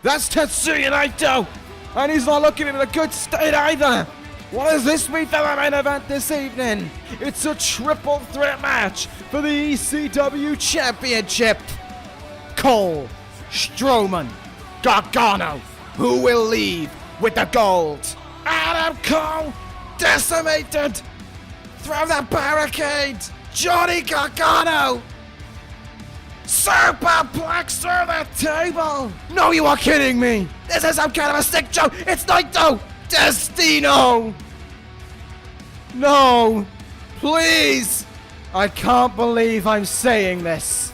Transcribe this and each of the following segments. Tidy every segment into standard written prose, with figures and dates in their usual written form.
That's Tetsuya Naito, and he's not looking in a good state either. What does this mean for the main event this evening? It's a triple threat match for the ECW Championship. Cole, Strowman, Gargano, who will leave with the gold? Adam Cole, decimated through the barricade. Johnny Gargano, superplex through the table. No, you are kidding me. This is some kind of a sick joke. It's Naito. Destino! No! Please! I can't believe I'm saying this.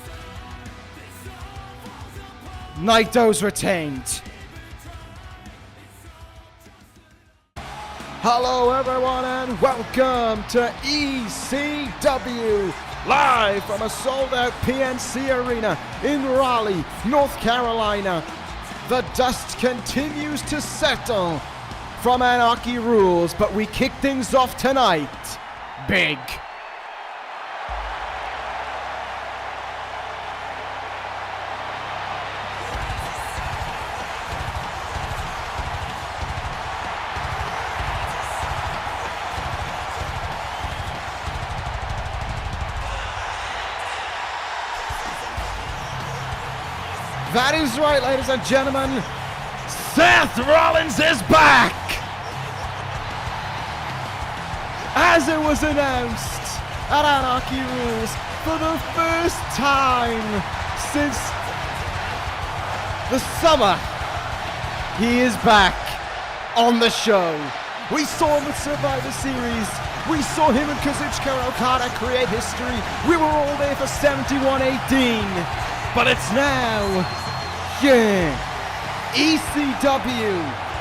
Naito's retained. Hello everyone and welcome to ECW, live from a sold-out PNC Arena in Raleigh, North Carolina. The dust continues to settle from Anarchy Rulz, but we kick things off tonight big. That is right, ladies and gentlemen. Seth Rollins is back! As it was announced at Anarchy Rulz for the first time since the summer, he is back on the show. We saw him with Survivor Series. We saw him and Kazuchika Okada create history. We were all there for 71-18. But it's now, ECW,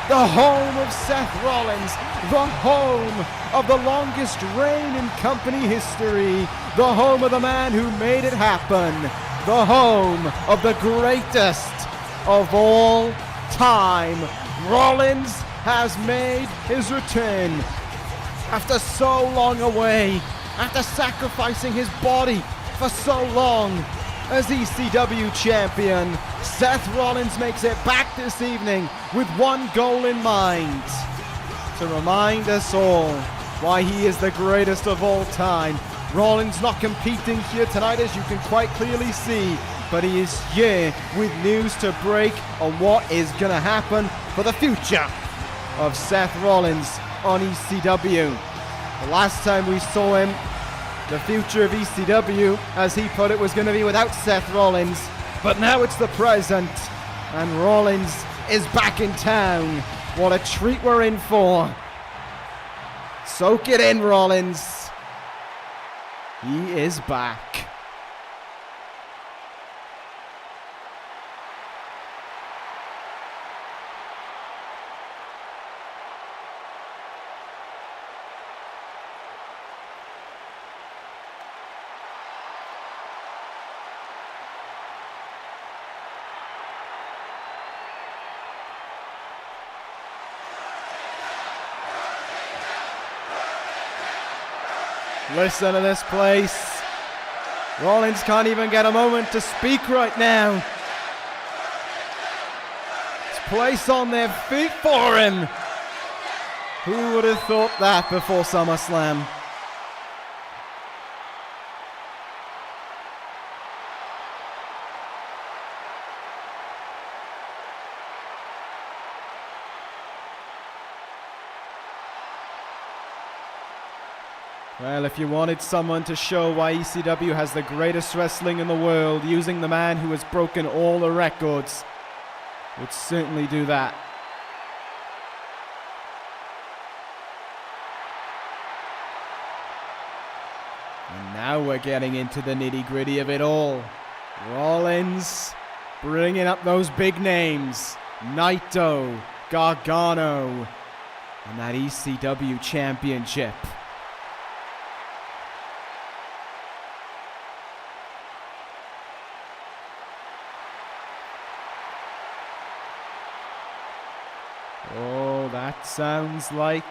the home of Seth Rollins, the home of the longest reign in company history, the home of the man who made it happen, the home of the greatest of all time. Rollins has made his return after so long away, after sacrificing his body for so long. As ECW champion, Seth Rollins makes it back this evening with one goal in mind: to remind us all why he is the greatest of all time. Rollins not competing here tonight, as you can quite clearly see, but he is here with news to break on what is going to happen for the future of Seth Rollins on ECW. The last time we saw him, the future of ECW, as he put it, was going to be without Seth Rollins. But now it's the present, and Rollins is back in town. What a treat we're in for. Soak it in, Rollins. He is back. Listen to this place. Rollins can't even get a moment to speak right now. This place on their feet for him. Who would have thought that before SummerSlam? Well, if you wanted someone to show why ECW has the greatest wrestling in the world, using the man who has broken all the records, would certainly do that. And now we're getting into the nitty-gritty of it all. Rollins bringing up those big names. Naito, Gargano, and that ECW championship. Oh, that sounds like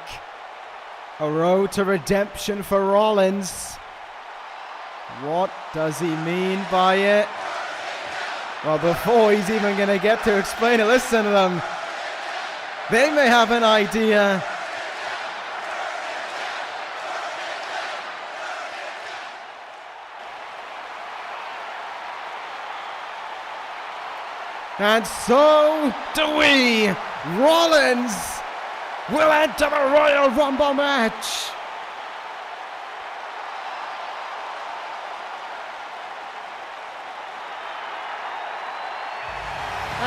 a road to redemption for Rollins. What does he mean by it? Well, before he's even going to get to explain it, listen to them. They may have an idea. And so do we. Rollins will enter the Royal Rumble match.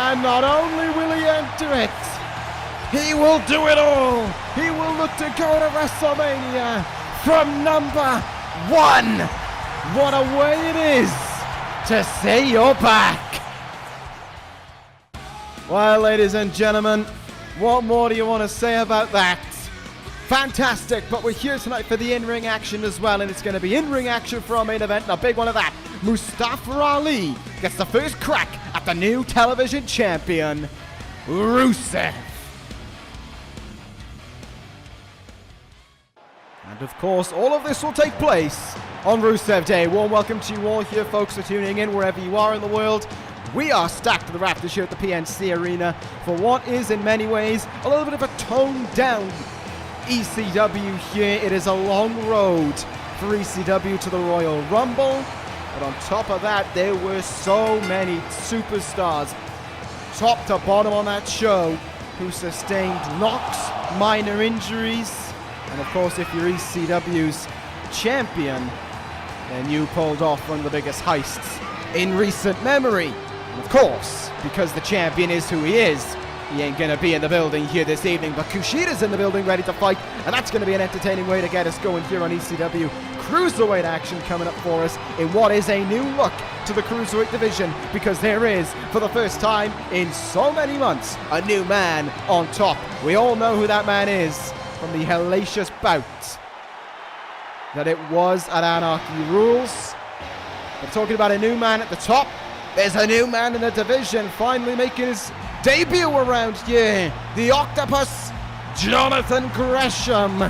And not only will he enter it, he will do it all. He will look to go to WrestleMania from number 1. What a way it is to say you're back. Well, ladies and gentlemen, what more do you want to say about that? Fantastic, but we're here tonight for the in-ring action as well, and it's going to be in-ring action for our main event, and a big one of that. Mustafa Ali gets the first crack at the new television champion, Rusev. And of course, all of this will take place on Rusev Day. Warm welcome to you all here, folks, for tuning in wherever you are in the world. We are stacked to the rafters here at the PNC Arena for what is, in many ways, a little bit of a toned-down ECW here. It is a long road for ECW to the Royal Rumble. But on top of that, there were so many superstars, top to bottom on that show, who sustained knocks, minor injuries. And of course, if you're ECW's champion, then you pulled off one of the biggest heists in recent memory. And of course, because the champion is who he is, he ain't gonna be in the building here this evening, but Kushida's in the building ready to fight, and that's gonna be an entertaining way to get us going here on ECW. Cruiserweight action coming up for us in what is a new look to the Cruiserweight division, because there is, for the first time in so many months, a new man on top. We all know who that man is from the hellacious bout that it was at Anarchy Rulz. We're talking about a new man at the top. There's a new man in the division finally making his debut around here. The Octopus, Jonathan Gresham,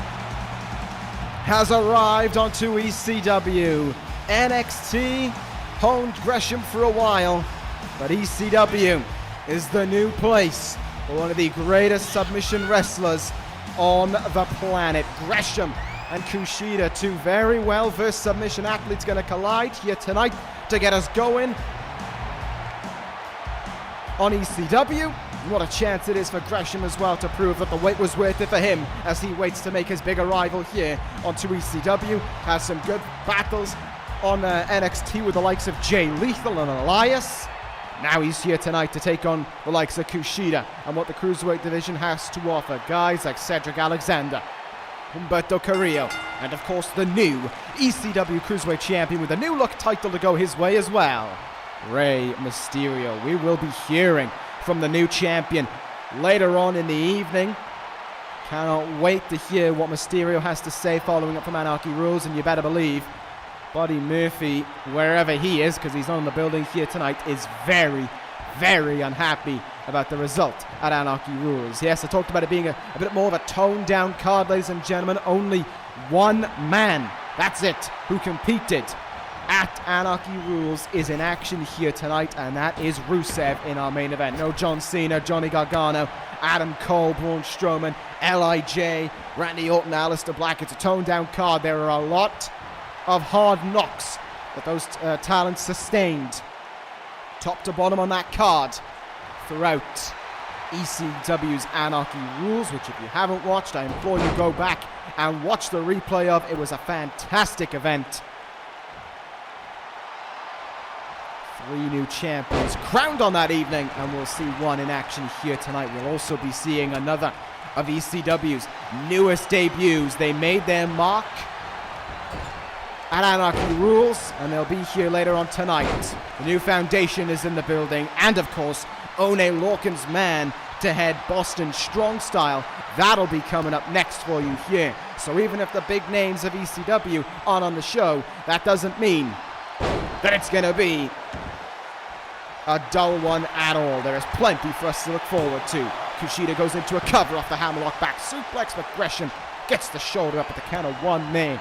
has arrived onto ECW. NXT honed Gresham for a while, but ECW is the new place for one of the greatest submission wrestlers on the planet. Gresham and Kushida, two very well-versed submission athletes, going to collide here tonight to get us going on ECW. What a chance it is for Gresham as well to prove that the wait was worth it for him as he waits to make his big arrival here onto ECW. Has some good battles on NXT with the likes of Jay Lethal and Elias. Now he's here tonight to take on the likes of Kushida and what the Cruiserweight division has to offer. Guys like Cedric Alexander, Humberto Carrillo, and of course the new ECW Cruiserweight Champion with a new look title to go his way as well, Rey Mysterio. We will be hearing from the new champion later on in the evening. Cannot wait to hear what Mysterio has to say following up from Anarchy Rulz, and you better believe Buddy Murphy, wherever he is, because he's not in the building here tonight, is very, very unhappy about the result at Anarchy Rulz. Yes, I talked about it being a bit more of a toned-down card, ladies and gentlemen. Only one man, that's it, who competed at Anarchy Rulz is in action here tonight, and that is Rusev in our main event. No John Cena, Johnny Gargano, Adam Cole, Braun Strowman, L.I.J., Randy Orton, Aleister Black. It's a toned-down card. There are a lot of hard knocks that those talents sustained, top to bottom on that card, throughout ECW's Anarchy Rulz, which if you haven't watched, I implore you go back and watch the replay of. It was a fantastic event. 3 new champions crowned on that evening, and we'll see one in action here tonight. We'll also be seeing another of ECW's newest debuts. They made their mark at Anarchy Rulz, and they'll be here later on tonight. The new foundation is in the building, and of course, One Lorcan's man to head Boston Strong Style. That'll be coming up next for you here. So even if the big names of ECW aren't on the show, that doesn't mean that it's going to be a dull one at all. There is plenty for us to look forward to. Kushida goes into a cover off the hammerlock back suplex, but Gresham gets the shoulder up at the count of 1 there. You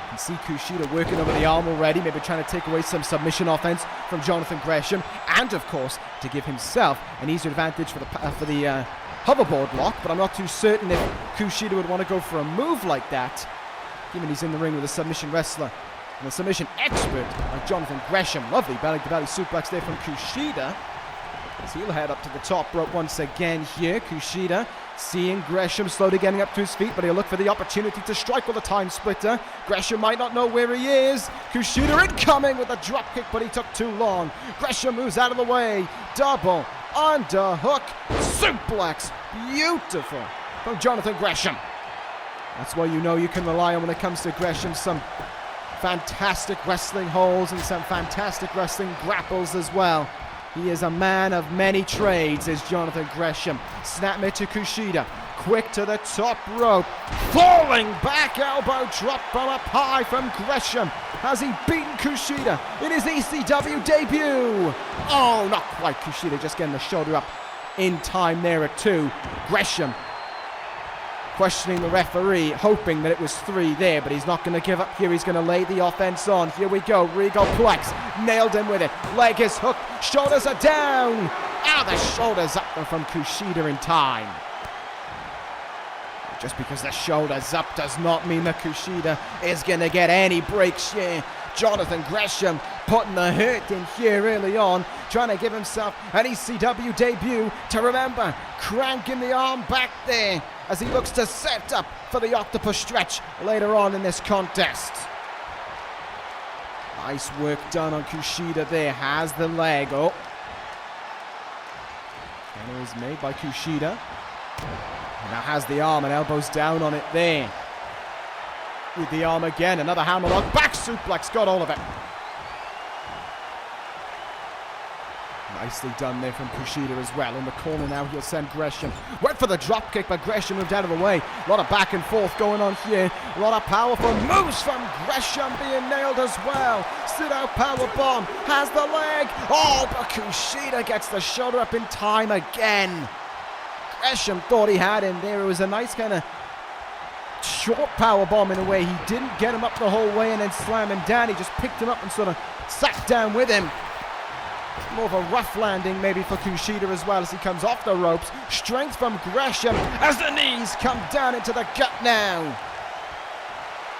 can see Kushida working over the arm already, maybe trying to take away some submission offense from Jonathan Gresham. and of course to give himself an easier advantage for the hoverboard lock, but I'm not too certain if Kushida would want to go for a move like that, given he's in the ring with a submission wrestler and a submission expert like Jonathan Gresham. Lovely belly-to-belly suplex there from Kushida. So he'll head up to the top rope once again here. Kushida seeing Gresham slowly getting up to his feet, but he'll look for the opportunity to strike with a time splitter. Gresham might not know where he is. Kushida incoming with a drop kick, but he took too long. Gresham moves out of the way. Double underhook suplex. Beautiful from Jonathan Gresham. That's why you know you can rely on when it comes to Gresham. Some fantastic wrestling holds and some fantastic wrestling grapples as well. He is a man of many trades, is Jonathan Gresham. Snapmare to Kushida. Quick to the top rope. Falling back elbow drop from up high from Gresham. Has he beaten Kushida in his ECW debut? Oh, not quite. Kushida just getting the shoulder up in time there at 2. Gresham questioning the referee, hoping that it was 3 there, but he's not going to give up here. He's going to lay the offense on. Here we go. Regal Plex. Nailed him with it. Leg is hooked. Shoulders are down. The shoulders up from Kushida in time. Just because the shoulders up does not mean that Kushida is going to get any breaks here. Jonathan Gresham putting the hurt in here early on, trying to give himself an ECW debut to remember. Cranking the arm back there as he looks to set up for the octopus stretch later on in this contest. Nice work done on Kushida there. Has the leg. Oh. Counter is made by Kushida. Now has the arm and elbows down on it there. With the arm again, another hammerlock, back suplex, got all of it. Nicely done there from Kushida as well. In the corner now, he'll send Gresham. Went for the drop kick, but Gresham moved out of the way. A lot of back and forth going on here. A lot of powerful moves from Gresham being nailed as well. Sit out power bomb, has the leg. Oh, but Kushida gets the shoulder up in time again. Gresham thought he had him there. It was a nice kind of short power bomb in a way. He didn't get him up the whole way and then slam him down. He just picked him up and sort of sat down with him. More of a rough landing maybe for Kushida as well as he comes off the ropes. Strength from Gresham as the knees come down into the gut now.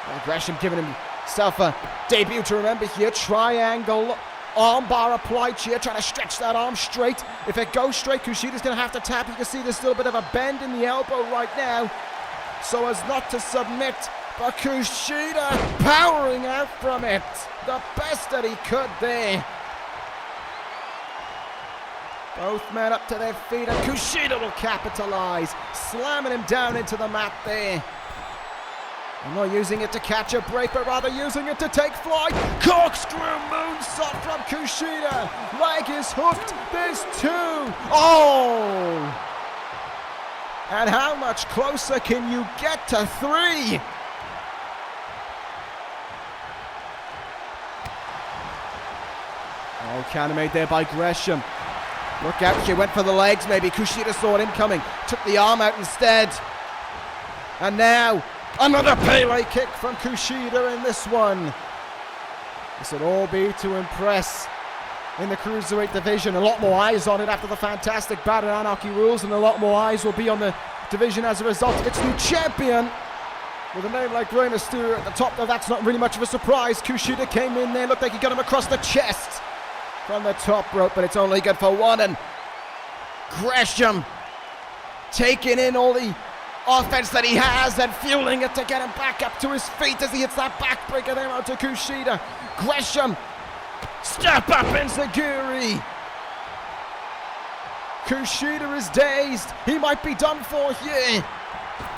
Well, Gresham giving himself a debut to remember here. Triangle armbar applied here, trying to stretch that arm straight. If it goes straight, Kushida's going to have to tap. You can see there's still a bit of a bend in the elbow right now, so as not to submit. But Kushida powering out from it. The best that he could there. Both men up to their feet, and Kushida will capitalize, slamming him down into the mat there. I'm not using it to catch a break, but rather using it to take flight. Corkscrew moonsault from Kushida. Leg is hooked. There's 2. Oh! And how much closer can you get to 3? Oh, counter made there by Gresham. Look out, she went for the legs maybe. Kushida saw it incoming. Took the arm out instead. And now, another Pele kick from Kushida in this one. This would all be to impress in the Cruiserweight division. A lot more eyes on it after the fantastic bout at Anarchy Rulz, and a lot more eyes will be on the division as a result of its new champion. With a name like Rey Mysterio at the top, though, that's not really much of a surprise. Kushida came in there, looked like he got him across the chest from the top rope, but it's only good for 1. And Gresham taking in all the offense that he has and fueling it to get him back up to his feet as he hits that backbreaker there onto Kushida. Gresham, step up enziguri. Kushida is dazed. He might be done for here.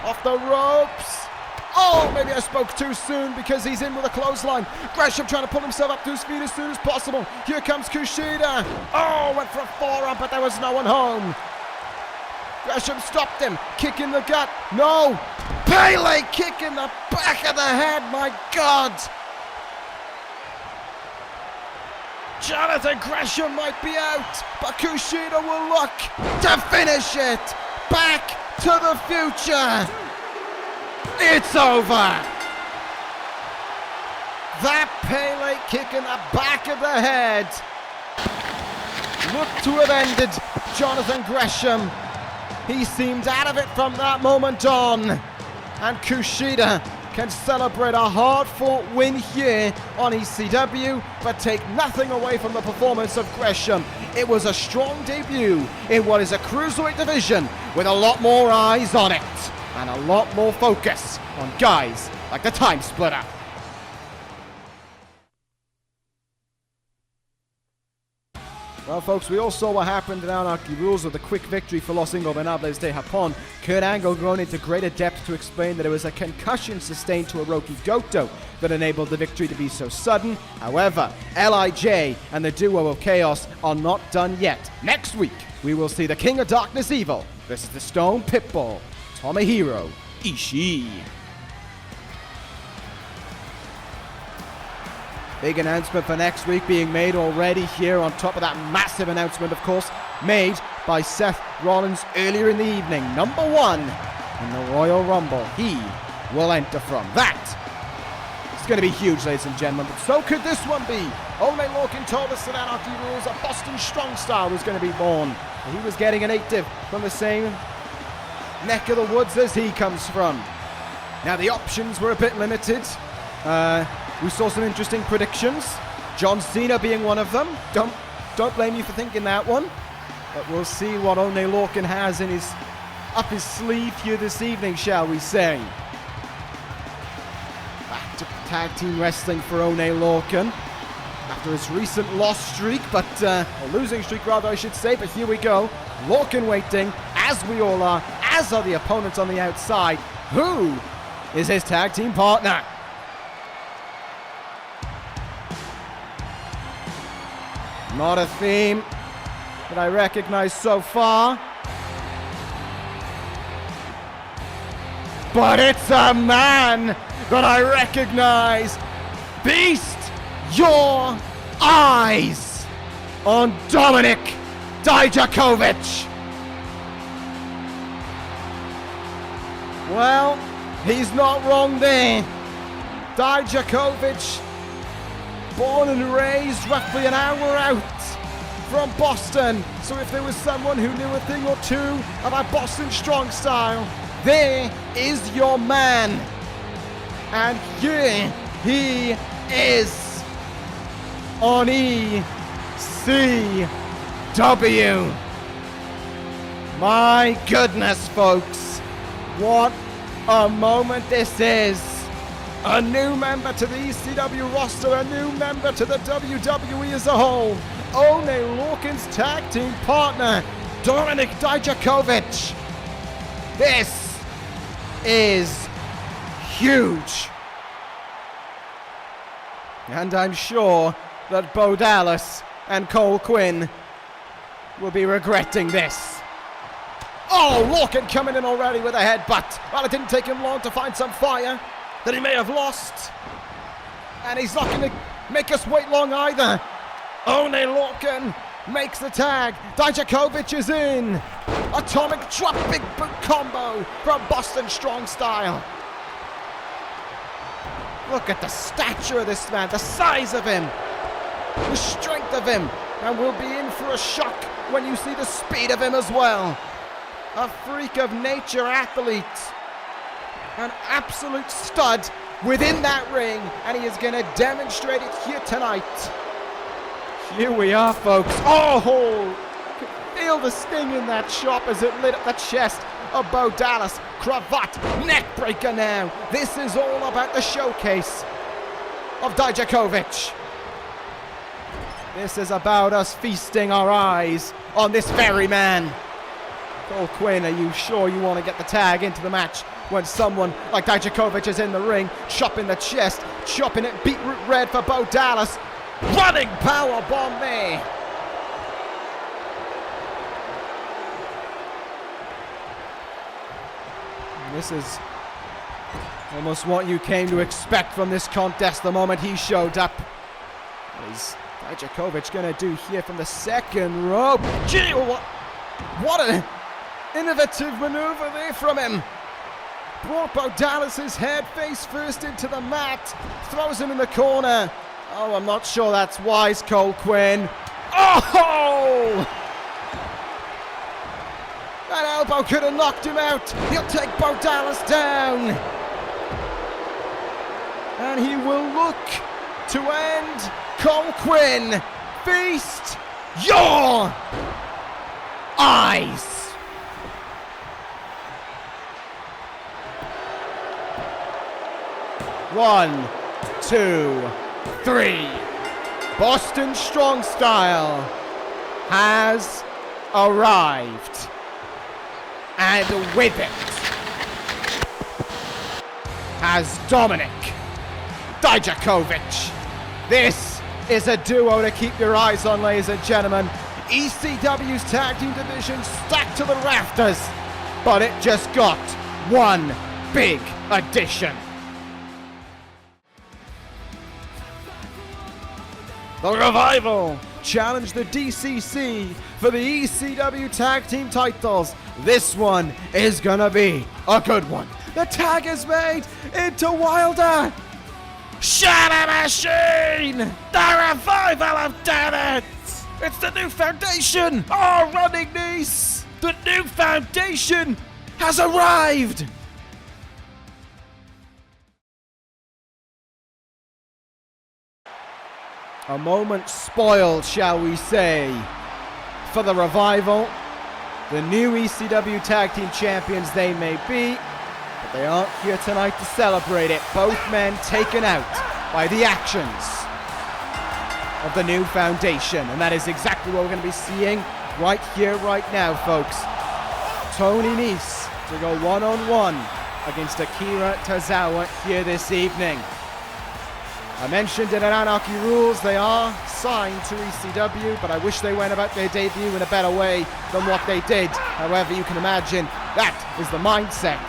Off the ropes. Oh, maybe I spoke too soon because he's in with a clothesline. Gresham trying to pull himself up to his feet as soon as possible. Here comes Kushida. Oh, went for a forearm, but there was no one home. Gresham stopped him. Kick in the gut. No. Pele kick in the back of the head. My God. Jonathan Gresham might be out, but Kushida will look to finish it. Back to the future. It's over. That Pele kick in the back of the head. looked to have ended Jonathan Gresham. He seemed out of it from that moment on. And Kushida can celebrate a hard-fought win here on ECW, but take nothing away from the performance of Gresham. It was a strong debut in what is a Cruiserweight division with a lot more eyes on it and a lot more focus on guys like the Time Splitter. Well, folks, we all saw what happened in Anarchy Rulz with a quick victory for Los Ingobernables de Japón. Kurt Angle going into greater depth to explain that it was a concussion sustained to Hiroki Goto that enabled the victory to be so sudden. However, LIJ and the duo of Chaos are not done yet. Next week, we will see the King of Darkness Evil versus the Stone Pitbull, Tomohiro Ishii. Big announcement for next week being made already here on top of that massive announcement, of course, made by Seth Rollins earlier in the evening. Number 1 in the Royal Rumble. He will enter from that. It's going to be huge, ladies and gentlemen, but so could this one be. Only Lorcan told us that Anarchy Rulz, a Boston Strong Style, was going to be born. He was getting a native from the same neck of the woods as he comes from. Now, the options were a bit limited. We saw some interesting predictions, John Cena being one of them. Don't blame you for thinking that one. But we'll see what One Lorcan has in up his sleeve here this evening, shall we say. Back to tag team wrestling for One Lorcan after his recent loss streak, a losing streak rather I should say, but here we go. Lorcan waiting, as we all are, as are the opponents on the outside. Who is his tag team partner? Not a theme that I recognize so far. But it's a man that I recognize. Feast your eyes on Dominic Dijakovic. Well, he's not wrong there. Dijakovic, born and raised roughly an hour out from Boston. So if there was someone who knew a thing or two about Boston Strong Style, there is your man. And here he is on ECW. My goodness, folks. What a moment this is. A new member to the ECW roster, a new member to the WWE as a whole. One Lorcan's tag team partner, Dominic Dijakovic. This is huge. And I'm sure that Bo Dallas and Cole Quinn will be regretting this. Oh, Lorcan coming in already with a headbutt. Well, it didn't take him long to find some fire that he may have lost. And he's not going to make us wait long either. One Lorcan makes the tag. Dijakovic is in. Atomic drop big boot combo from Boston Strong Style. Look at the stature of this man, the size of him, the strength of him. And we'll be in for a shock when you see the speed of him as well. A freak of nature athlete. An absolute stud within that ring, and he is going to demonstrate it here tonight. Here we are, folks. Oh, feel the sting in that chop as it lit up the chest of Bo Dallas. Cravat, neck breaker now. This is all about the showcase of Dijakovic. This is about us feasting our eyes on this very man. Cole Quinn, are you sure you want to get the tag into the match when someone like Dijakovic is in the ring, chopping the chest, chopping it beetroot red for Bo Dallas, running power bomb there. And this is almost what you came to expect from this contest the moment he showed up. What is Dijakovic going to do here from the second rope? Gee, what an innovative maneuver there from him. Brought Bo Dallas's head face first into the mat, throws him in the corner. Oh, I'm not sure that's wise, Cole Quinn. Oh! That elbow could have knocked him out. He'll take Bo Dallas down. And he will look to end Cole Quinn. Feast your eyes. One, two, three. Boston Strong Style has arrived. And with it has Dominic Dijakovic. This is a duo to keep your eyes on, ladies and gentlemen. ECW's tag team division stacked to the rafters, but it just got one big addition. The Revival challenge the DCC for the ECW tag team titles. This one is gonna be a good one. The tag is made into Wilder. Shatter Machine! The Revival have done it! It's the new foundation! Oh, Running Nese! The new foundation has arrived! A moment spoiled, shall we say, for the Revival. The new ECW Tag Team Champions they may be, but they aren't here tonight to celebrate it. Both men taken out by the actions of the new foundation. And that is exactly what we're going to be seeing right here, right now, folks. Tony Nese to go one-on-one against Akira Tazawa here this evening. I mentioned it at Anarchy Rulz, they are signed to ECW, but I wish they went about their debut in a better way than what they did. However, you can imagine that is the mindset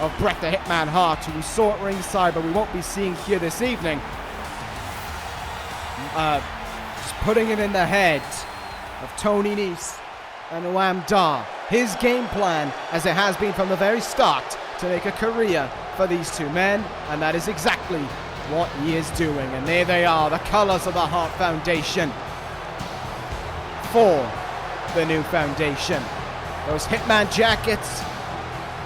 of Bret the Hitman Hart, who we saw at ringside, but we won't be seeing here this evening. Just putting it in the head of Tony Nese and Noam Dar. His game plan, as it has been from the very start, to make a career for these two men, and that is exactly what he is doing. And there they are, the colors of the Hart Foundation for the new foundation. Those Hitman jackets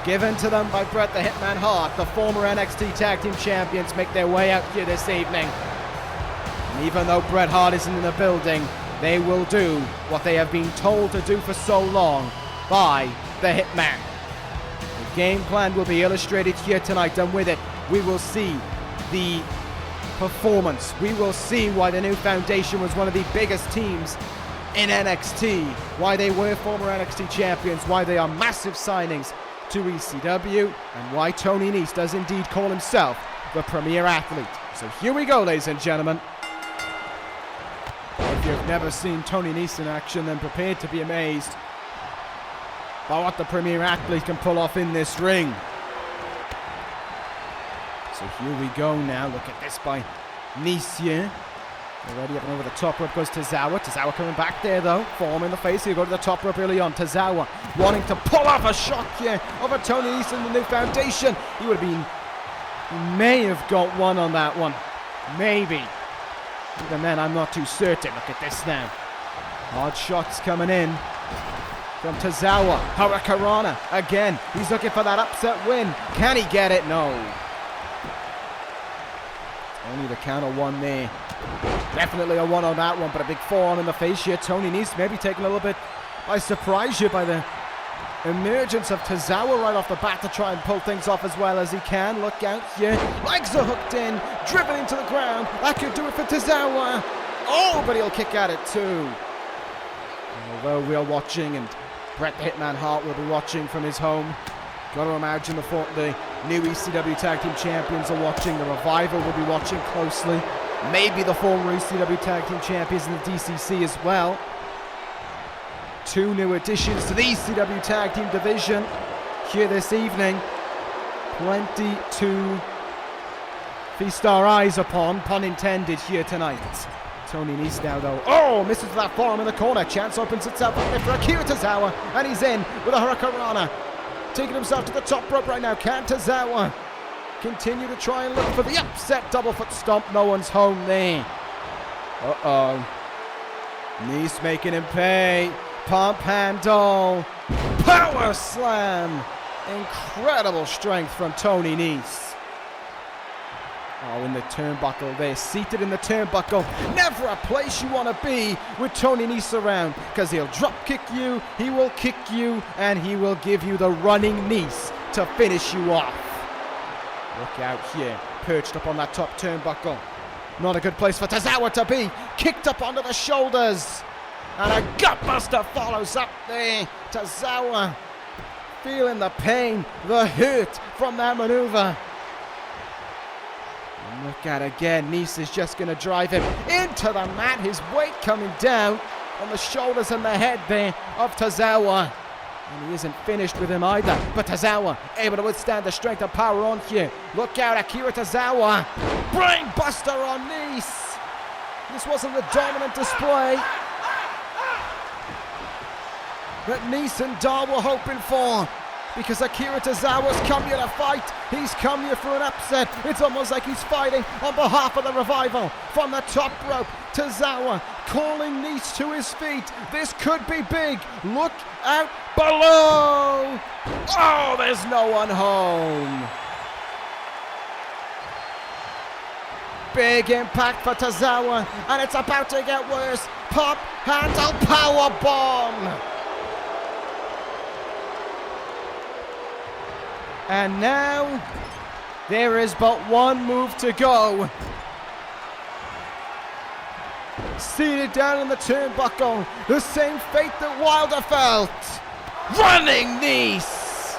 given to them by Bret the Hitman Hart, the former NXT Tag Team Champions, make their way out here this evening. And even though Bret Hart isn't in the building, they will do what they have been told to do for so long by the Hitman. The game plan will be illustrated here tonight, and with it, we will see the performance. We will see why the new foundation was one of the biggest teams in NXT, why they were former NXT champions, why they are massive signings to ECW, and why Tony Nese does indeed call himself the premier athlete. So here we go, ladies and gentlemen. If you've never seen Tony Nese in action, then prepare to be amazed by what the premier athlete can pull off in this ring. So here we go now. Look at this by Nese. Already up and over the top rope goes Tazawa. Tazawa coming back there though. Form in the face. He'll go to the top rope early on. Tazawa wanting to pull off a shot here over Tony Nese in the new foundation. He would have been... He may have got one on that one. Maybe. Even then, I'm not too certain. Look at this now. Hard shots coming in from Tazawa. Hurricanrana again. He's looking for that upset win. Can he get it? No. Only the count of one there. Definitely a one on that one, but a big forearm in the face here. Tony Nese maybe taken a little bit by surprise here by the emergence of Tazawa right off the bat to try and pull things off as well as he can. Look out here. Legs are hooked in. Driven into the ground. That could do it for Tazawa. Oh, but he'll kick at it too. And although we are watching, and Bret the Hitman Hart will be watching from his home, got to imagine the new ECW Tag Team Champions are watching. The Revival will be watching closely. Maybe the former ECW Tag Team Champions in the DCC as well. Two new additions to the ECW Tag Team division here this evening. Plenty to feast our eyes upon, pun intended, here tonight. Tony Nese now though. Oh, misses that forearm in the corner. Chance opens itself up for Akira Tazawa, and he's in with a Hurricanrana. Taking himself to the top rope right now. Can Tazawa continue to try and look for the upset double foot stomp? No one's home there. Uh-oh. Nese making him pay. Pump handle. Power slam. Incredible strength from Tony Nese. Oh, in the turnbuckle there, seated in the turnbuckle. Never a place you want to be with Tony Nese around, because he'll drop kick you, he will kick you, and he will give you the running Nese to finish you off. Look out here, perched up on that top turnbuckle. Not a good place for Tazawa to be. Kicked up onto the shoulders. And a gutbuster follows up there. Tazawa feeling the pain, the hurt from that maneuver. And look at it again. Nese is just going to drive him into the mat. His weight coming down on the shoulders and the head there of Tazawa. And he isn't finished with him either. But Tazawa able to withstand the strength and power on here. Look out, Akira Tazawa. Brain buster on Nese. This wasn't the dominant display that Nese and Dar were hoping for, because Akira Tazawa's come here to fight. He's come here for an upset. It's almost like he's fighting on behalf of the Revival. From the top rope, Tazawa calling Nese to his feet. This could be big. Look out below. Oh, there's no one home. Big impact for Tazawa, and it's about to get worse. Pop handle power bomb. And now, there is but one move to go. Seated down in the turnbuckle, the same fate that Wilder felt. Running Nese.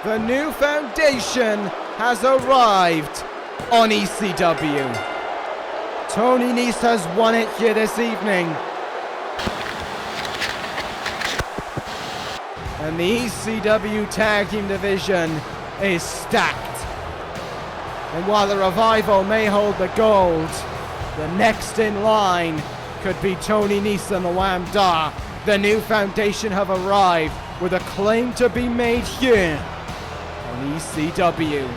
The new foundation has arrived on ECW. Tony Nese has won it here this evening. And the ECW Tag Team Division is stacked. And while the Revival may hold the gold, the next in line could be Tony Nese and the Wham Da. The new foundation have arrived with a claim to be made here on ECW.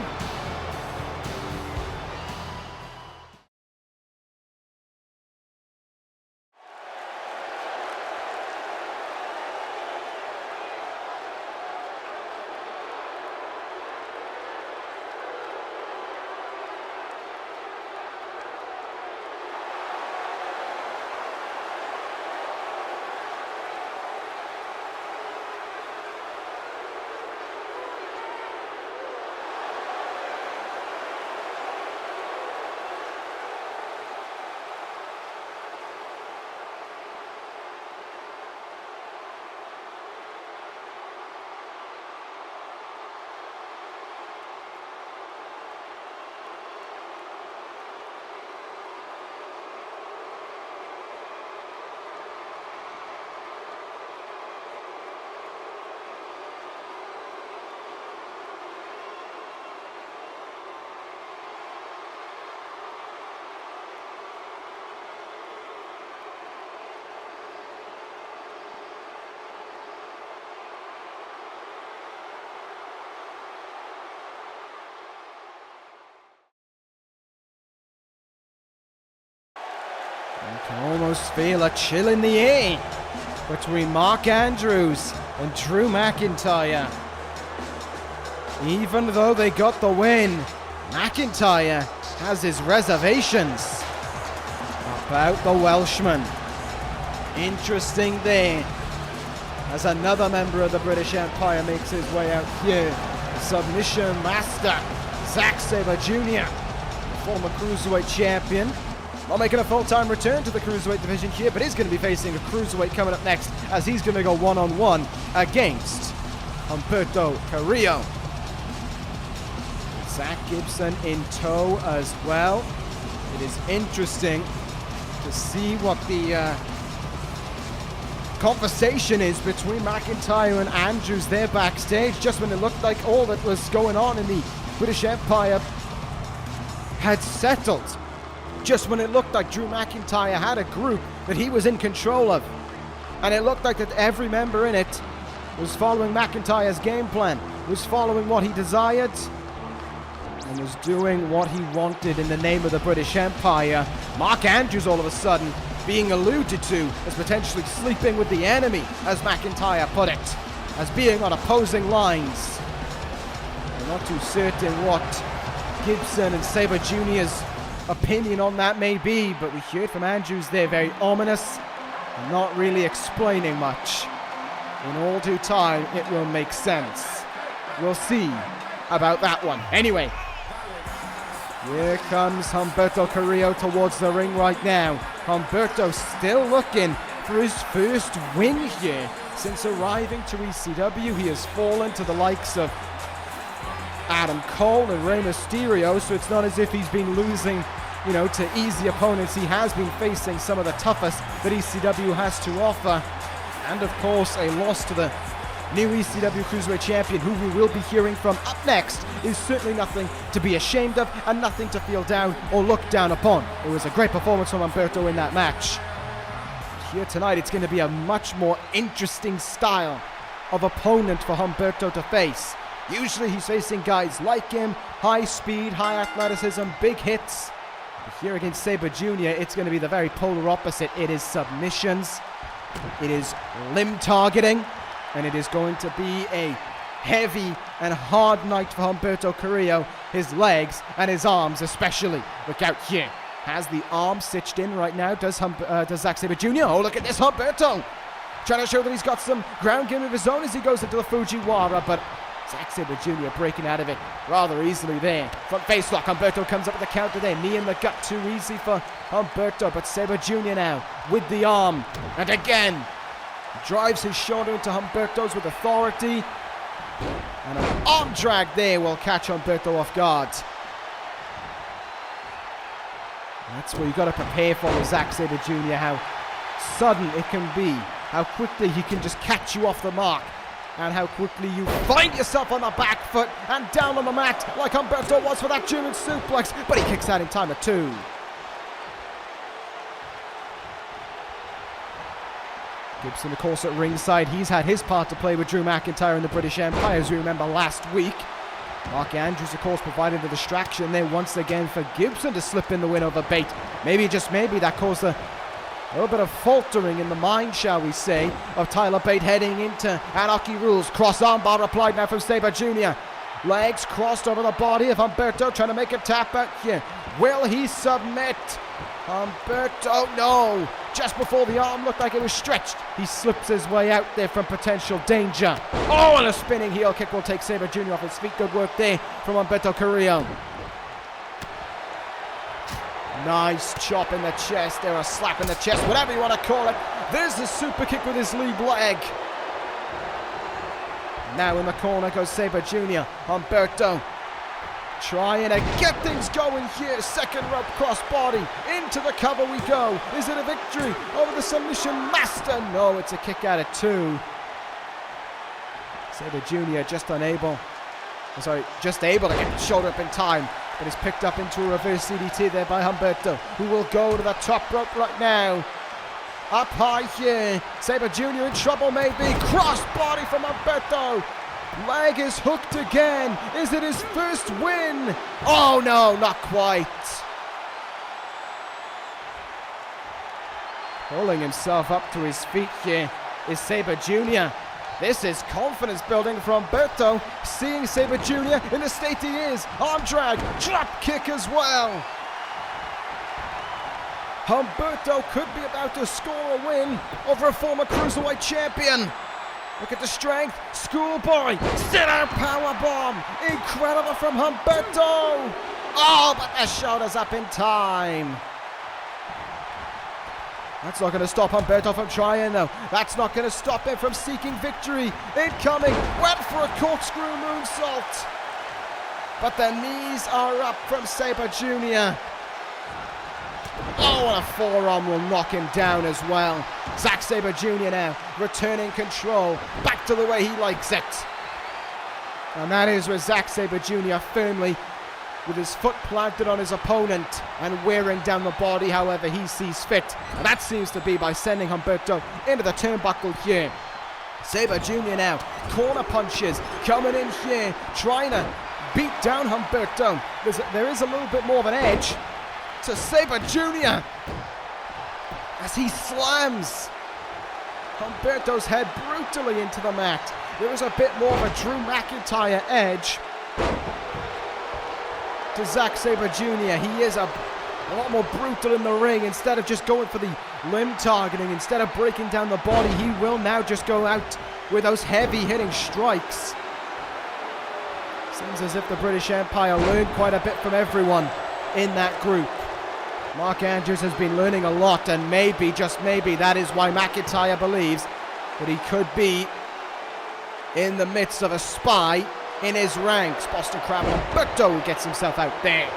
You can almost feel a chill in the air between Mark Andrews and Drew McIntyre. Even though they got the win, McIntyre has his reservations about the Welshman. Interesting there, as another member of the British Empire makes his way out here. Submission master, Sabre Jr., former Cruiserweight champion. Not making a full-time return to the Cruiserweight division here, but he's going to be facing a Cruiserweight coming up next, as he's going to go one-on-one against Humberto Carrillo. Zach Gibson in tow as well. It is interesting to see what the conversation is between McIntyre and Andrews there backstage, just when it looked like all that was going on in the British Empire had settled. Just when it looked like Drew McIntyre had a group that he was in control of. And it looked like that every member in it was following McIntyre's game plan, was following what he desired. and was doing what he wanted in the name of the British Empire. Mark Andrews all of a sudden being alluded to as potentially sleeping with the enemy, as McIntyre put it, as being on opposing lines. I'm not too certain what Gibson and Sabre Jr.'s opinion on that may be, but we heard from Andrews there, very ominous and not really explaining much. In all due time, it will make sense. We'll see about that one. Anyway, here comes Humberto Carrillo towards the ring right now. Humberto still looking for his first win here. Since arriving to ECW, he has fallen to the likes of Adam Cole and Rey Mysterio, so it's not as if he's been losing, to easy opponents. He has been facing some of the toughest that ECW has to offer. And of course, a loss to the new ECW Cruiserweight Champion, who we will be hearing from up next, is certainly nothing to be ashamed of and nothing to feel down or look down upon. It was a great performance from Humberto in that match. Here tonight, it's going to be a much more interesting style of opponent for Humberto to face. Usually he's facing guys like him, high speed, high athleticism, big hits. But here against Sabre Jr., it's going to be the very polar opposite. It is submissions, it is limb targeting, and it is going to be a heavy and hard night for Humberto Carrillo. His legs and his arms especially. Look out here. Has the arm stitched in right now. Does Zack Sabre Jr. Oh, look at this Humberto. Trying to show that he's got some ground game of his own as he goes into the Fujiwara, but Zack Sabre Jr. breaking out of it rather easily there. Front face lock. Humberto comes up with the counter there. Knee in the gut, too easy for Humberto, but Sabre Jr. now with the arm. And again, drives his shoulder into Humberto's with authority. And an arm drag there will catch Humberto off guard. That's what you got to prepare for with Zack Sabre Jr. How sudden it can be. How quickly he can just catch you off the mark. And how quickly you find yourself on the back foot and down on the mat like Humberto was for that German suplex. But he kicks out in time at 2. Gibson, of course, at ringside. He's had his part to play with Drew McIntyre in the British Empire, as we remember last week. Mark Andrews, of course, provided the distraction there once again for Gibson to slip in the win over Bate. Maybe, just maybe, that caused a little bit of faltering in the mind, shall we say, of Tyler Bate heading into Anarchy Rulz. Cross armbar applied now from Sabre Jr. Legs crossed over the body of Humberto, trying to make a tap out here. Will he submit? Humberto, no. Just before the arm looked like it was stretched, he slips his way out there from potential danger. Oh, and a spinning heel kick will take Sabre Jr. off his feet. Good work there from Humberto Carrillo. Nice chop in the chest there, a slap in the chest, whatever you want to call it. There's the super kick with his lead leg. Now in the corner goes Sabre Jr. Humberto trying to get things going here. Second rope cross body. Into the cover we go. Is it a victory over the submission master? No, it's a kick out at 2. Sabre Jr. just able to get the shoulder up in time. But is picked up into a reverse CDT there by Humberto, who will go to the top rope right now. Up high here. Sabre Jr. in trouble maybe. Cross body from Humberto. Leg is hooked again. Is it his first win? Oh no, not quite. Pulling himself up to his feet here is Sabre Jr. This is confidence building from Humberto. Seeing Sabre Jr. in the state he is. Arm drag, drop kick as well. Humberto could be about to score a win over a former Cruiserweight champion. Look at the strength. Schoolboy. Sit-out powerbomb. Incredible from Humberto. Oh, but the shoulder's up in time. That's not going to stop Humberto from trying, though. That's not going to stop him from seeking victory. Incoming. Went for a corkscrew moonsault. But the knees are up from Sabre Jr. Oh, and a forearm will knock him down as well. Zack Sabre Jr. now returning control. Back to the way he likes it. And that is with Zack Sabre Jr. firmly with his foot planted on his opponent and wearing down the body however he sees fit. And that seems to be by sending Humberto into the turnbuckle here. Sabre Jr. now, corner punches coming in here, trying to beat down Humberto. There is a little bit more of an edge to Sabre Jr. as he slams Humberto's head brutally into the mat. There is a bit more of a Drew McIntyre edge to Zack Sabre Jr. He is a lot more brutal in the ring. Instead of just going for the limb targeting, instead of breaking down the body, he will now just go out with those heavy hitting strikes. Seems as if the British Empire learned quite a bit from everyone in that group. Mark Andrews has been learning a lot, and maybe, just maybe, that is why McIntyre believes that he could be in the midst of a spy in his ranks. Boston Crab and Humberto gets himself out there.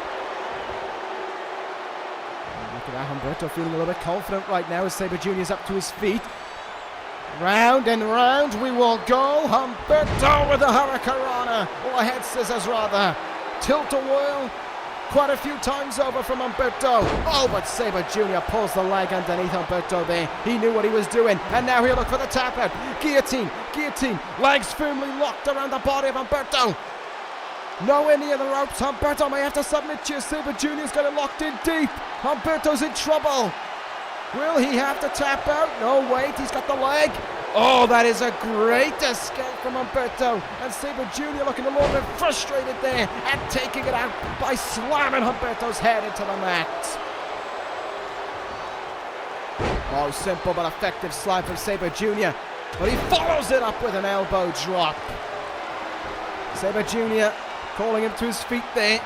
Look at that, Humberto feeling a little bit confident right now as Sabre Jr. is up to his feet. Round and round we will go. Humberto with the Hurricanrana, or head scissors rather. Tilt-a-whirl quite a few times over from Humberto. Oh, but Sabre Jr. pulls the leg underneath Humberto there. He knew what he was doing, and now he'll look for the tap out. Guillotine, guillotine, legs firmly locked around the body of Humberto. Nowhere near the ropes. Humberto may have to submit here. Sabre Jr.'s got it locked in deep. Humberto's in trouble. Will he have to tap out? No, wait, he's got the leg. Oh, that is a great escape from Humberto. And Sabre Jr. looking a little bit frustrated there and taking it out by slamming Humberto's head into the mat. Oh, simple but effective slide from Sabre Jr. But he follows it up with an elbow drop. Sabre Jr. calling him to his feet there.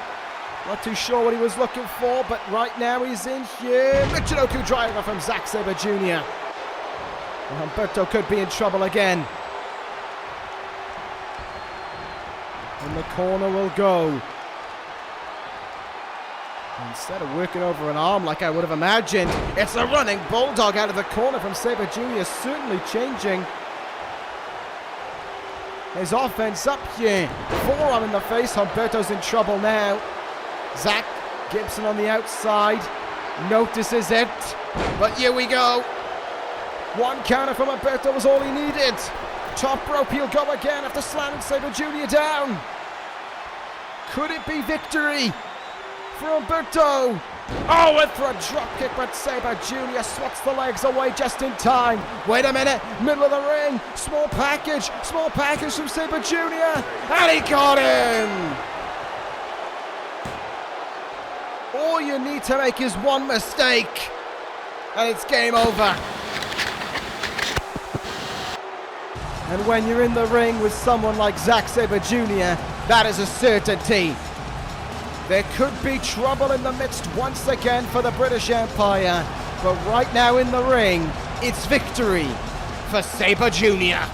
Not too sure what he was looking for, but right now he's in here. Michinoku driver from Zack Sabre Jr. And Humberto could be in trouble again. In the corner will go. Instead of working over an arm like I would have imagined, it's a running bulldog out of the corner from Sabre Jr. Certainly changing his offense up here. Forearm in the face. Humberto's in trouble now. Zach Gibson on the outside notices it, but here we go. One counter from Humberto was all he needed. Top rope, he'll go again after slamming Sabre Jr. down. Could it be victory for Humberto? Oh, and for a drop kick, but Sabre Jr. swats the legs away just in time. Wait a minute, middle of the ring, small package from Sabre Jr. And he got him. All you need to make is one mistake, and it's game over. And when you're in the ring with someone like Zack Sabre Jr., that is a certainty. There could be trouble in the midst once again for the British Empire, but right now in the ring, it's victory for Sabre Jr.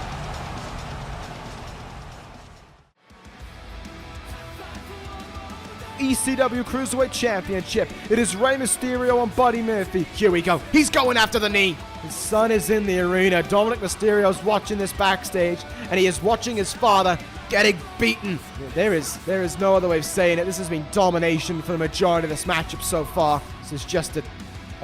ECW Cruiserweight Championship. It is Rey Mysterio and Buddy Murphy. Here we go. He's going after the knee. His son is in the arena. Dominic Mysterio's watching this backstage, and he is watching his father getting beaten. There is no other way of saying it. This has been domination for the majority of this matchup so far. This is just a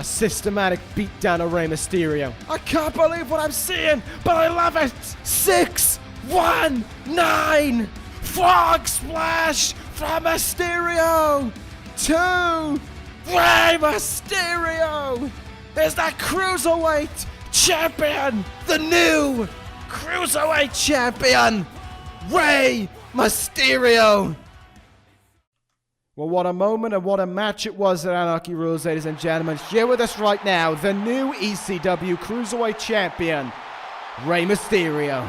systematic beatdown of Rey Mysterio. I can't believe what I'm seeing, but I love it. 6-1-9 frog splash from Mysterio to Rey Mysterio is the Cruiserweight Champion, the new Cruiserweight Champion, Rey Mysterio. Well, what a moment and what a match it was at Anarchy Rulz, ladies and gentlemen. Here with us right now, the new ECW Cruiserweight Champion, Rey Mysterio.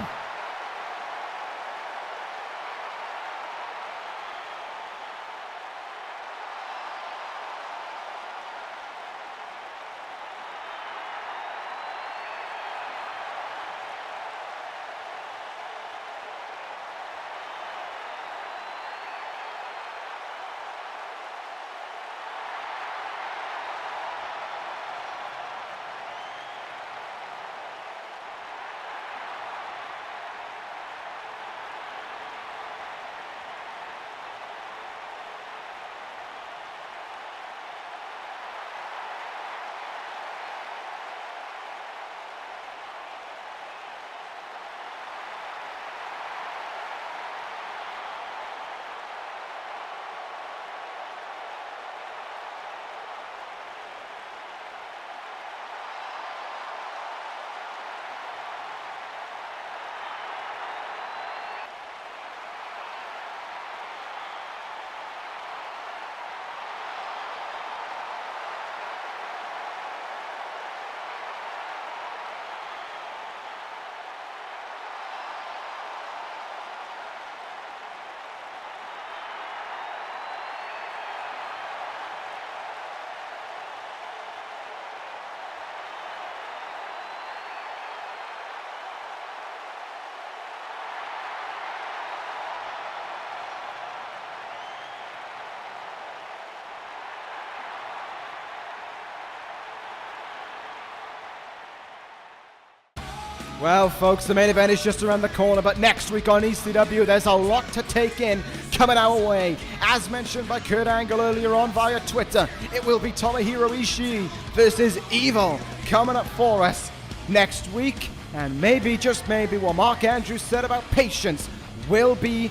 Well, folks, the main event is just around the corner, but next week on ECW, there's a lot to take in coming our way. As mentioned by Kurt Angle earlier on via Twitter, it will be Tomohiro Ishii versus Evil coming up for us next week. And maybe, just maybe, what Mark Andrews said about patience will be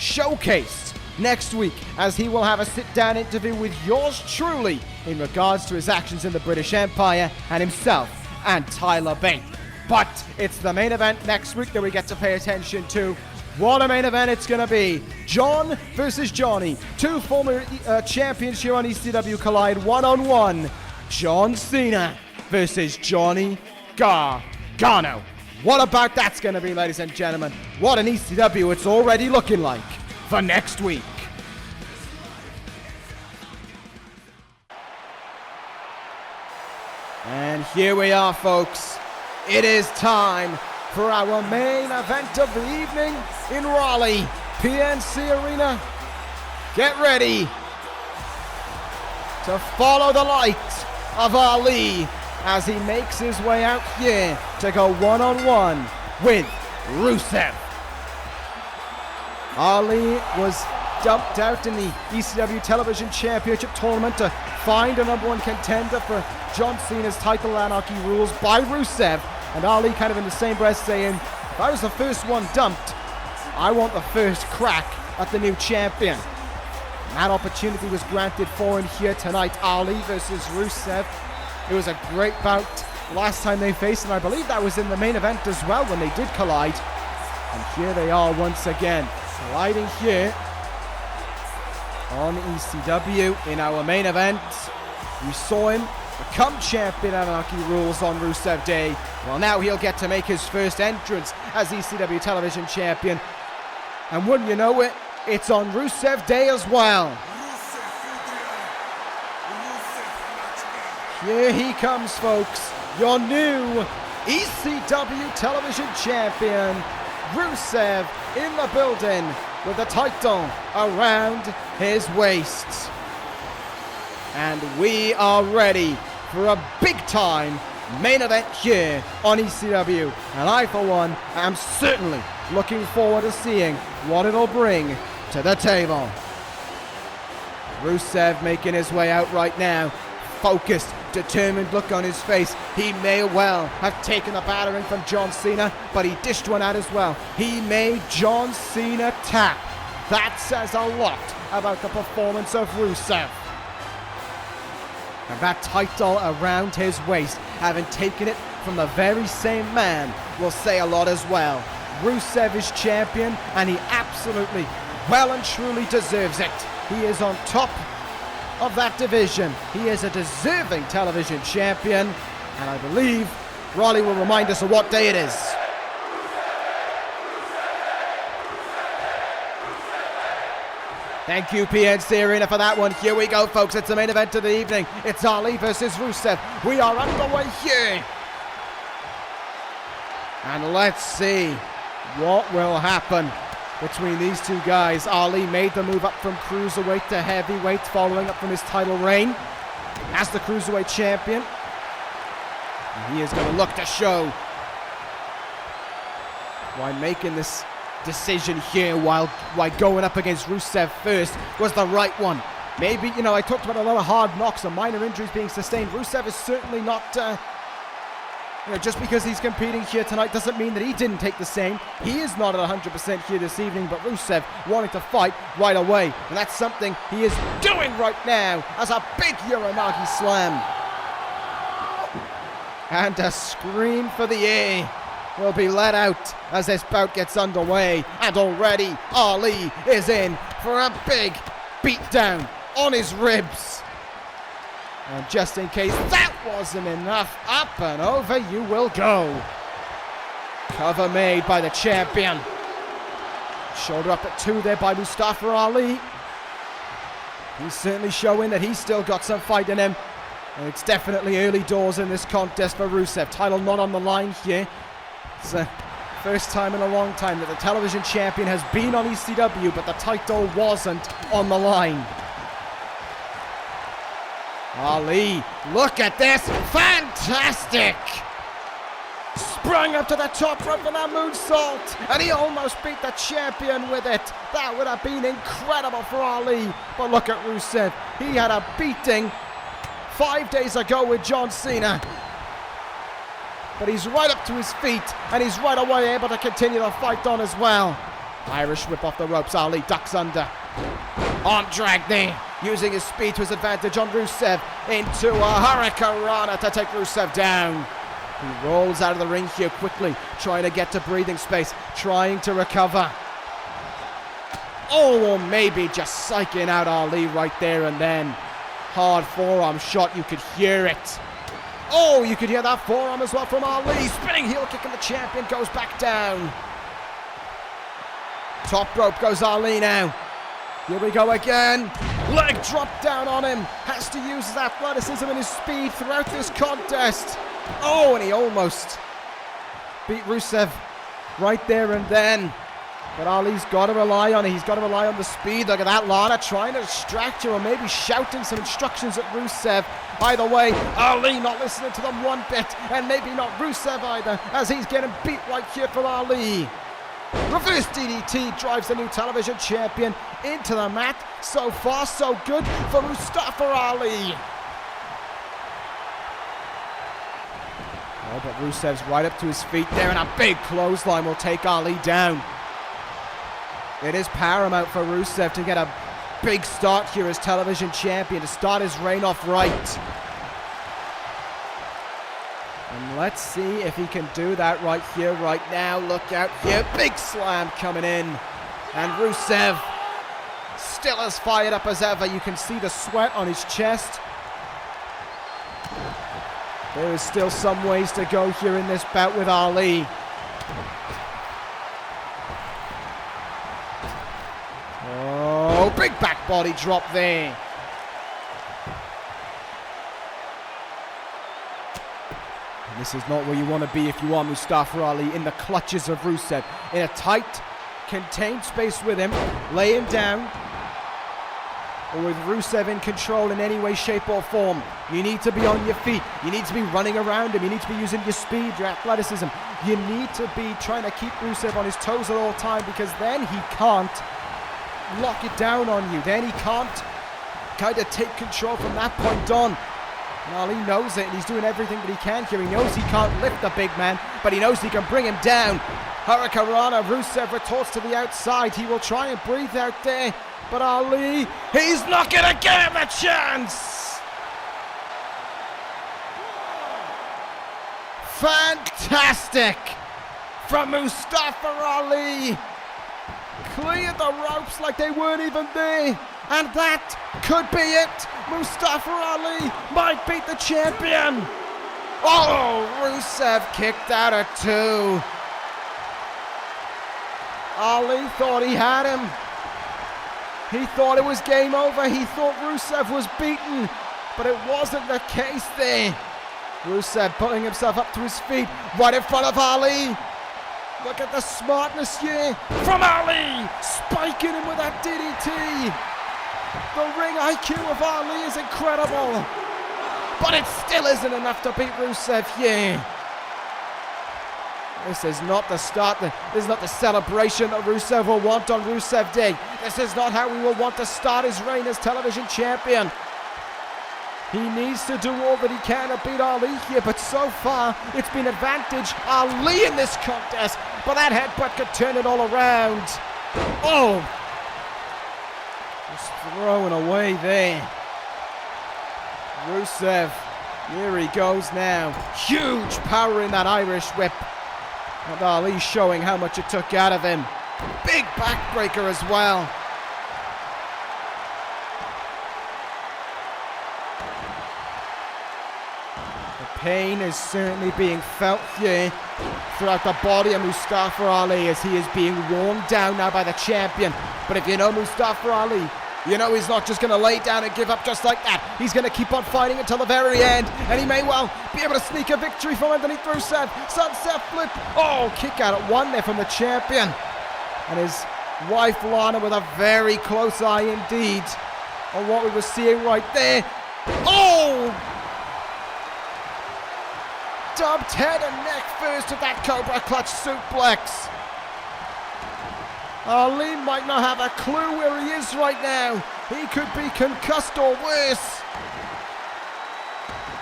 showcased next week, as he will have a sit-down interview with yours truly in regards to his actions in the British Empire and himself and Tyler Bate. But it's the main event next week that we get to pay attention to. What a main event it's going to be. John versus Johnny. Two former champions here on ECW collide one-on-one. John Cena versus Johnny Gargano. What about that's going to be, ladies and gentlemen? What an ECW it's already looking like for next week. And here we are, folks. It is time for our main event of the evening in Raleigh, PNC Arena. Get ready to follow the light of Ali as he makes his way out here to go one-on-one with Rusev. Ali was dumped out in the ECW Television Championship tournament to find a #1 contender for John Cena's title, Anarchy Rulz, by Rusev. And Ali kind of in the same breath saying, if I was the first one dumped, I want the first crack at the new champion. And that opportunity was granted for him here tonight. Ali versus Rusev. It was a great bout last time they faced, and I believe that was in the main event as well when they did collide. And here they are once again, colliding here on ECW in our main event. You saw him become champion Anarchy Rulz on Rusev Day. Well, now he'll get to make his first entrance as ECW Television Champion. And wouldn't you know it, it's on Rusev Day as well. Here he comes, folks, your new ECW Television Champion, Rusev, in the building with the title around his waist. And we are ready for a big-time main event here on ECW. And I, for one, am certainly looking forward to seeing what it'll bring to the table. Rusev making his way out right now. Focused, determined look on his face. He may well have taken a battering from John Cena, but he dished one out as well. He made John Cena tap. That says a lot about the performance of Rusev. And that title around his waist, having taken it from the very same man, will say a lot as well. Rusev is champion, and he absolutely, well and truly deserves it. He is on top of that division. He is a deserving television champion, and I believe Raleigh will remind us of what day it is. Thank you, PNC Arena, for that one. Here we go, folks. It's the main event of the evening. It's Ali versus Rusev. We are underway here. And let's see what will happen between these two guys. Ali made the move up from Cruiserweight to Heavyweight, following up from his title reign as the Cruiserweight champion. And he is going to look to show why making this decision here while going up against Rusev first was the right one. Maybe, I talked about a lot of hard knocks and minor injuries being sustained. Rusev is certainly not, just because he's competing here tonight doesn't mean that he didn't take the same. He is not at 100% here this evening, but Rusev wanting to fight right away. And that's something he is doing right now as a big Uranagi slam. And a scream for the air will be let out as this bout gets underway. And already Ali is in for a big beatdown on his ribs. And just in case that wasn't enough, up and over you will go. Cover made by the champion. Shoulder up at 2 there by Mustafa Ali. He's certainly showing that he's still got some fight in him. And it's definitely early doors in this contest for Rusev. Title not on the line here. It's the first time in a long time that the television champion has been on ECW, but the title wasn't on the line. Ali, look at this. Fantastic! Bring him to the top rope for that moonsault. And he almost beat the champion with it. That would have been incredible for Ali. But look at Rusev. He had a beating 5 days ago with John Cena. But he's right up to his feet. And he's right away able to continue the fight on as well. Irish whip off the ropes. Ali ducks under. Arm drag there. Using his speed to his advantage on Rusev. Into a Hurricanrana to take Rusev down. He rolls out of the ring here quickly, trying to get to breathing space, trying to recover. Oh, or maybe just psyching out Ali right there and then. Hard forearm shot, you could hear it. Oh, you could hear that forearm as well from Ali. Spinning heel kick and the champion goes back down. Top rope goes Ali now. Here we go again. Leg drop down on him. Has to use his athleticism and his speed throughout this contest. Oh, and he almost beat Rusev right there and then. But Ali's got to rely on it. He's got to rely on the speed. Look at that, Lana trying to distract you or maybe shouting some instructions at Rusev. Either way, Ali not listening to them one bit. And maybe not Rusev either, as he's getting beat right here for Ali. Reverse DDT drives the new television champion into the mat. So far, so good for Mustafa Ali. Oh, but Rusev's right up to his feet there, and a big clothesline will take Ali down. It is paramount for Rusev to get a big start here as television champion, to start his reign off right. And let's see if he can do that right here, right now. Look out here, big slam coming in. And Rusev still as fired up as ever. You can see the sweat on his chest. There is still some ways to go here in this bout with Ali. Oh, big back body drop there. And this is not where you want to be if you are Mustafa Ali, in the clutches of Rusev. In a tight, contained space with him, lay him down. Or with Rusev in control in any way, shape or form. You need to be on your feet. You need to be running around him. You need to be using your speed, your athleticism. You need to be trying to keep Rusev on his toes at all time, because then he can't lock it down on you. Then he can't kind of take control from that point on. And Ali knows it, and he's doing everything that he can here. He knows he can't lift the big man, but he knows he can bring him down. Hurricanrana, Rusev retorts to the outside. He will try and breathe out there. But Ali, he's not going to give him a chance! Fantastic! From Mustafa Ali! Cleared the ropes like they weren't even there. And that could be it! Mustafa Ali might beat the champion! Oh, Rusev kicked out at 2. Ali thought he had him. He thought it was game over. He thought Rusev was beaten, but it wasn't the case there. Rusev pulling himself up to his feet right in front of Ali. Look at the smartness here from Ali, spiking him with that DDT. The ring IQ of Ali is incredible, but it still isn't enough to beat Rusev here. This is not the start, this is not the celebration that Rusev will want on Rusev Day. This is not how we will want to start his reign as television champion. He needs to do all that he can to beat Ali here, but so far it's been advantage Ali in this contest. But that headbutt could turn it all around. Oh! Just throwing away there. Rusev, here he goes now. Huge power in that Irish whip. And Ali showing how much it took out of him. Big backbreaker as well. The pain is certainly being felt here throughout the body of Mustafa Ali as he is being worn down now by the champion. But if you know Mustafa Ali, you know he's not just going to lay down and give up just like that. He's going to keep on fighting until the very end. And he may well be able to sneak a victory from underneath Rusev. Sunset flip. Oh, kick out at 1 there from the champion. And his wife Lana with a very close eye indeed on what we were seeing right there. Oh! Dubbed head and neck first of that Cobra Clutch suplex. Ali might not have a clue where he is right now. He could be concussed or worse.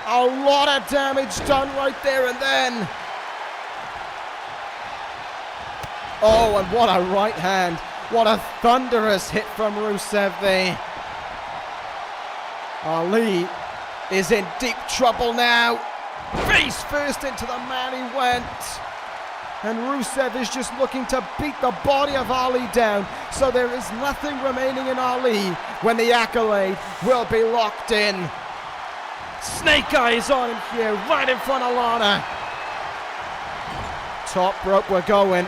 A lot of damage done right there and then. Oh, and what a right hand. What a thunderous hit from Rusev there. Ali is in deep trouble now. Face first into the man he went. And Rusev is just looking to beat the body of Ali down. So there is nothing remaining in Ali when the accolade will be locked in. Snake Eyes on him here, right in front of Lana. Top rope we're going.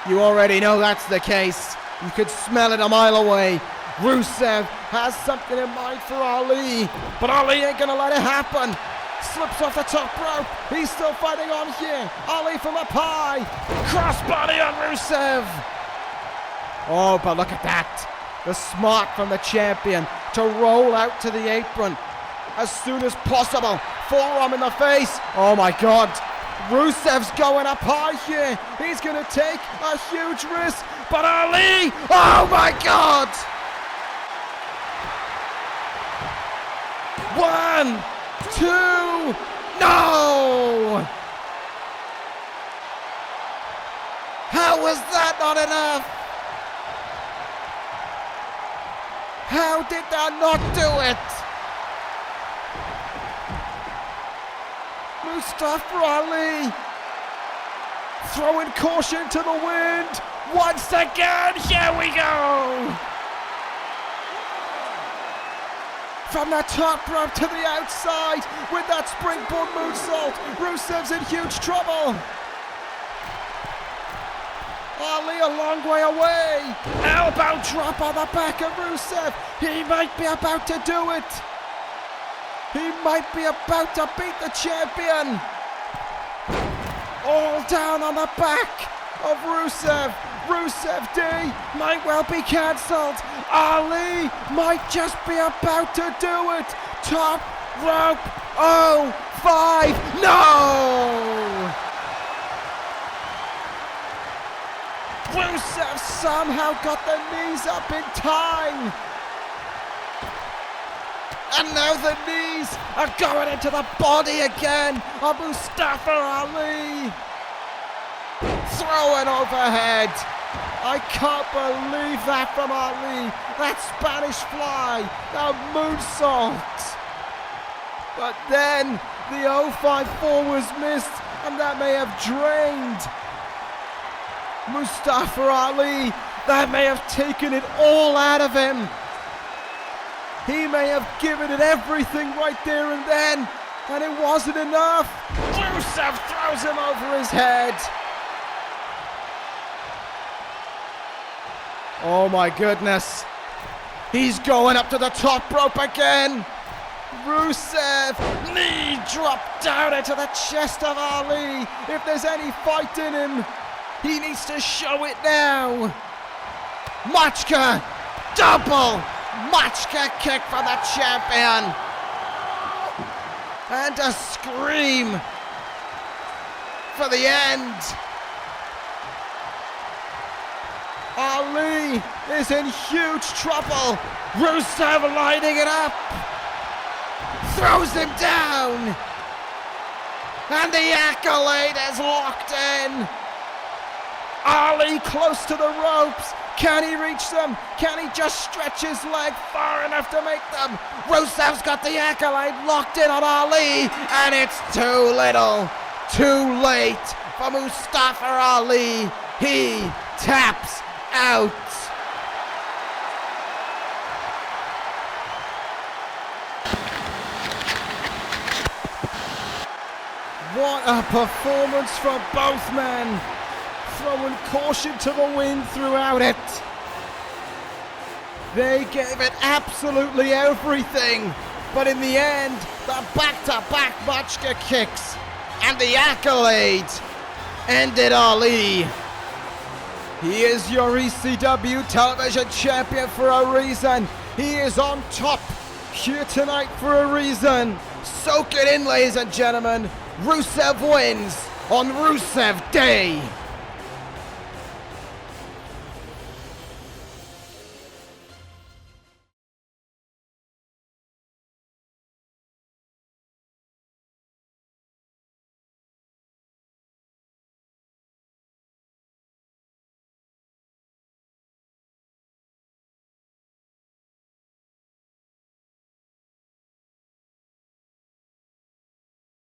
You already know that's the case. You could smell it a mile away. Rusev has something in mind for Ali, but Ali ain't gonna let it happen. Slips off the top rope. He's still fighting on here. Ali from up high. Crossbody on Rusev. Oh, but look at that. The smart from the champion to roll out to the apron as soon as possible. Forearm in the face. Oh my God. Rusev's going up high here. He's going to take a huge risk. But Ali, oh my God. 1, 2, no! How was that not enough? How did that not do it? Mustafa Ali throwing caution to the wind. Once again, here we go! From the top rope to the outside with that springboard moonsault. Rusev's in huge trouble. Ali a long way away. Elbow drop on the back of Rusev. He might be about to do it. He might be about to beat the champion. All down on the back of Rusev. Rusev D might well be cancelled. Ali might just be about to do it. Top rope. Oh, 5. No! Rusev somehow got the knees up in time. And now the knees are going into the body again of Mustafa Ali. Throwing overhead. I can't believe that from Ali. That Spanish fly, the moonsault. But then the 054 was missed, and that may have drained Mustafa Ali. That may have taken it all out of him. He may have given it everything right there and then, and it wasn't enough. Rusev throws him over his head. Oh my goodness. He's going up to the top rope again. Rusev, knee drop down into the chest of Ali. If there's any fight in him, he needs to show it now. Machka, double Machka kick from the champion. And a scream for the end. Ali is in huge trouble. Rusev lighting it up. Throws him down. And the accolade is locked in. Ali close to the ropes. Can he reach them? Can he just stretch his leg far enough to make them? Rusev's got the accolade locked in on Ali. And it's too little, too late for Mustafa Ali. He taps out. What a performance from both men, throwing caution to the wind throughout it. They gave it absolutely everything, but in the end, the back-to-back Machka kicks and the accolade ended Ali. He is your ECW Television Champion for a reason. He is on top here tonight for a reason. Soak it in, ladies and gentlemen. Rusev wins on Rusev Day.